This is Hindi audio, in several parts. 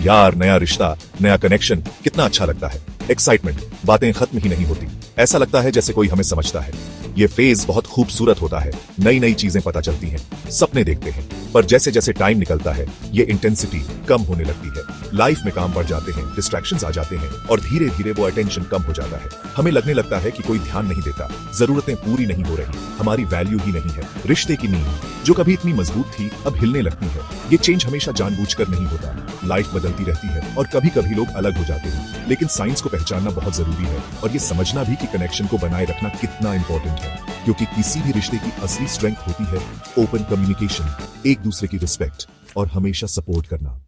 यार नया रिश्ता, नया कनेक्शन, कितना अच्छा लगता है। एक्साइटमेंट, बातें खत्म ही नहीं होती। ऐसा लगता है जैसे कोई हमें समझता है। ये फेज बहुत खूबसूरत होता है, नई नई चीजें पता चलती हैं, सपने देखते हैं। पर जैसे जैसे टाइम निकलता है ये इंटेंसिटी कम होने लगती है। लाइफ में काम बढ़ जाते हैं, डिस्ट्रैक्शंस आ जाते हैं और धीरे धीरे वो अटेंशन कम हो जाता है। हमें लगने लगता है कि कोई ध्यान नहीं देता, जरूरतें पूरी नहीं हो रही, हमारी वैल्यू ही नहीं है। रिश्ते की नींव जो कभी इतनी मजबूत थी अब हिलने लगती है। ये चेंज हमेशा जानबूझकर नहीं होता, लाइफ बदलती रहती है और कभी कभी लोग अलग हो जाते हैं। लेकिन साइंस को पहचानना बहुत जरूरी है और ये समझना भी कि कनेक्शन को बनाए रखना कितना इंपॉर्टेंट है, क्योंकि किसी भी रिश्ते की असली स्ट्रेंथ होती है ओपन कम्युनिकेशन, एक दूसरे की रिस्पेक्ट और हमेशा सपोर्ट करना।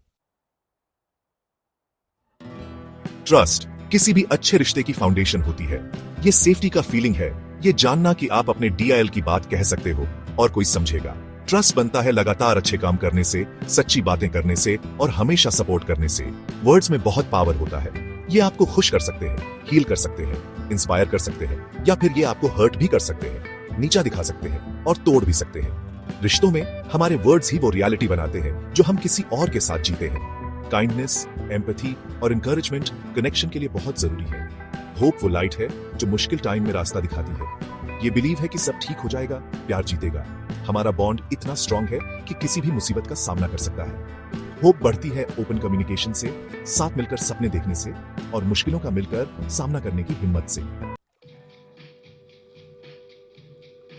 ट्रस्ट किसी भी अच्छे रिश्ते की फाउंडेशन होती है। ये सेफ्टी का फीलिंग है, ये जानना कि आप अपने DIL की बात कह सकते हो और कोई समझेगा। ट्रस्ट बनता है लगातार अच्छे काम करने से, सच्ची बातें करने से और हमेशा सपोर्ट करने से। वर्ड्स में बहुत पावर होता है। ये आपको खुश कर सकते हैं, हील कर सकते हैं, इंस्पायर कर सकते हैं या फिर ये आपको हर्ट भी कर सकते हैं, नीचा दिखा सकते हैं और तोड़ भी सकते हैं। रिश्तों में हमारे वर्ड्स ही वो रियलिटी बनाते हैं जो हम किसी और के साथ जीते हैं। काइंडनेस, एम्पैथी और इंकरेजमेंट कनेक्शन के लिए बहुत जरूरी है। होप वो लाइट है जो मुश्किल टाइम में रास्ता दिखाती है। ये बिलीव है कि सब ठीक हो जाएगा, प्यार जीतेगा। हमारा बॉन्ड इतना स्ट्रांग है कि किसी भी मुसीबत का सामना कर सकता है। होप बढ़ती है ओपन कम्युनिकेशन से, साथ मिलकर सपने देखने से और मुश्किलों का मिलकर सामना करने की हिम्मत से।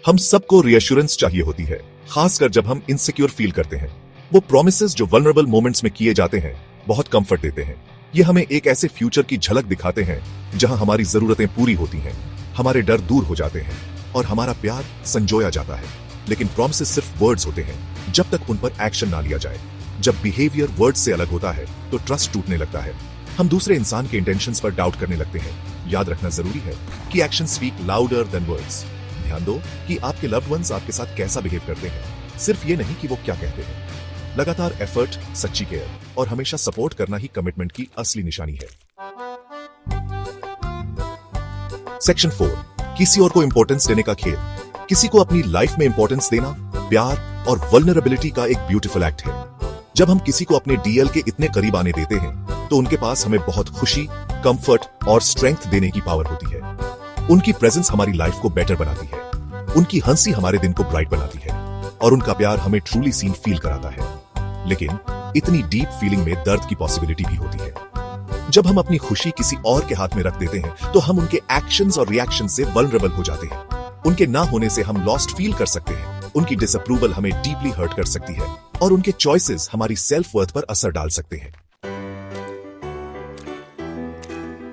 हम सबको रिएश्योरेंस चाहिए होती है, खासकर जब हम इनसिक्योर फील करते हैं। वो प्रॉमिसेस जो वल्नरेबल मोमेंट्स में किए जाते हैं बहुत कंफर्ट देते हैं। ये हमें एक ऐसे फ्यूचर की झलक दिखाते हैं जहां हमारी जरूरतें पूरी होती हैं, हमारे डर दूर हो जाते हैं और हमारा प्यार संजोया जाता है। लेकिन प्रॉमिसेस सिर्फ वर्ड्स होते हैं जब तक उन पर एक्शन ना लिया जाए। जब बिहेवियर वर्ड्स से अलग होता है तो ट्रस्ट टूटने लगता है। हम दूसरे इंसान के इंटेंशंस पर डाउट करने लगते हैं। याद रखना जरूरी है कि action speak louder than words. ध्यान दो कि आपके लव्ड वंस आपके साथ कैसा बिहेव करते हैं, सिर्फ ये नहीं कि वो क्या कहते हैं। लगातार एफर्ट, सच्ची केयर और हमेशा सपोर्ट करना ही कमिटमेंट की असली निशानी है। सेक्शन 4, किसी और को इंपॉर्टेंस देने का खेल। किसी को अपनी लाइफ में इंपॉर्टेंस देना प्यार और वल्नरेबिलिटी का एक ब्यूटीफुल एक्ट है। जब हम किसी को अपने DL के इतने करीब आने देते हैं तो उनके पास हमें बहुत खुशी, कंफर्ट और स्ट्रेंथ देने की पावर होती है। उनकी प्रेजेंस हमारी लाइफ को बेटर बनाती है, उनकी हंसी हमारे दिन को ब्राइट बनाती है और उनका प्यार हमें ट्रूली सीन फील कराता है। लेकिन इतनी डीप फीलिंग में दर्द की पॉसिबिलिटी भी होती है। जब हम अपनी खुशी किसी और के हाथ में रख देते हैं तो हम उनके एक्शंस और रिएक्शन से वल्नरेबल हो जाते हैं। उनके ना होने से हम लॉस्ट फील कर सकते हैं, उनकी डिसअप्रूवल हमें डीपली हर्ट कर सकती है और उनके चॉइसेस हमारी सेल्फ वर्थ पर असर डाल सकते हैं।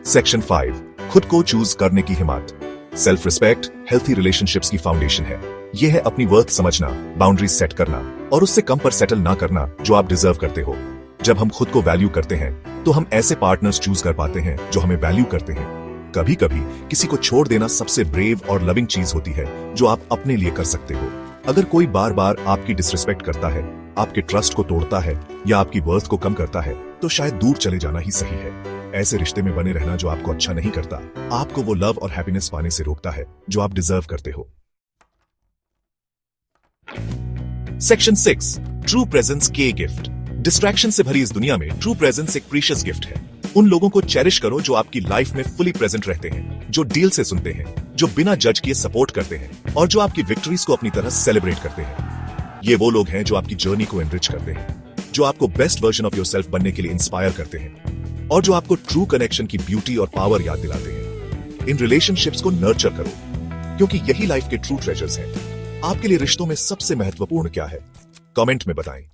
सेक्शन 5, खुद को चूज करने की हिम्मत। सेल्फ रिस्पेक्ट हेल्थी रिलेशनशिप्स की फाउंडेशन है। यह है अपनी वर्थ समझना, बाउंड्रीज सेट करना और उससे कम पर सेटल ना करना जो आप डिजर्व करते हो। जब हम खुद को वैल्यू करते हैं तो हम ऐसे पार्टनर्स चूज कर पाते हैं जो हमें वैल्यू करते हैं। कभी कभी किसी को छोड़ देना सबसे ब्रेव और लविंग चीज होती है जो आप अपने लिए कर सकते हो। अगर कोई बार बार आपकी डिसरिस्पेक्ट करता है, आपके ट्रस्ट को तोड़ता है या आपकी वर्थ को कम करता है तो शायद दूर चले जाना ही सही है। ऐसे रिश्ते में बने रहना जो आपको अच्छा नहीं करता, आपको वो लव और हैप्पीनेस पाने से रोकता है जो आप डिजर्व करते हो। सेक्शन 6, ट्रू प्रेजेंस के गिफ्ट। डिस्ट्रैक्शन से भरी इस दुनिया में ट्रू प्रेजेंस एक प्रीशियस गिफ्ट है। उन लोगों को चेरिश करो जो आपकी लाइफ में फुली प्रेजेंट रहते हैं, जो डील से सुनते हैं, जो बिना जज किए सपोर्ट करते हैं और जो आपकी विक्ट्रीज को अपनी तरह सेलिब्रेट करते हैं। ये वो लोग हैं जो आपकी जर्नी को एनरिच करते हैं, जो आपको बेस्ट वर्जन ऑफ योरसेल्फ बनने के लिए इंस्पायर करते हैं और जो आपको ट्रू कनेक्शन की ब्यूटी और पावर याद दिलाते हैं। इन रिलेशनशिप्स को नर्चर करो क्योंकि यही लाइफ के ट्रू ट्रेजर्स हैं। आपके लिए रिश्तों में सबसे महत्वपूर्ण क्या है? कमेंट में बताएं।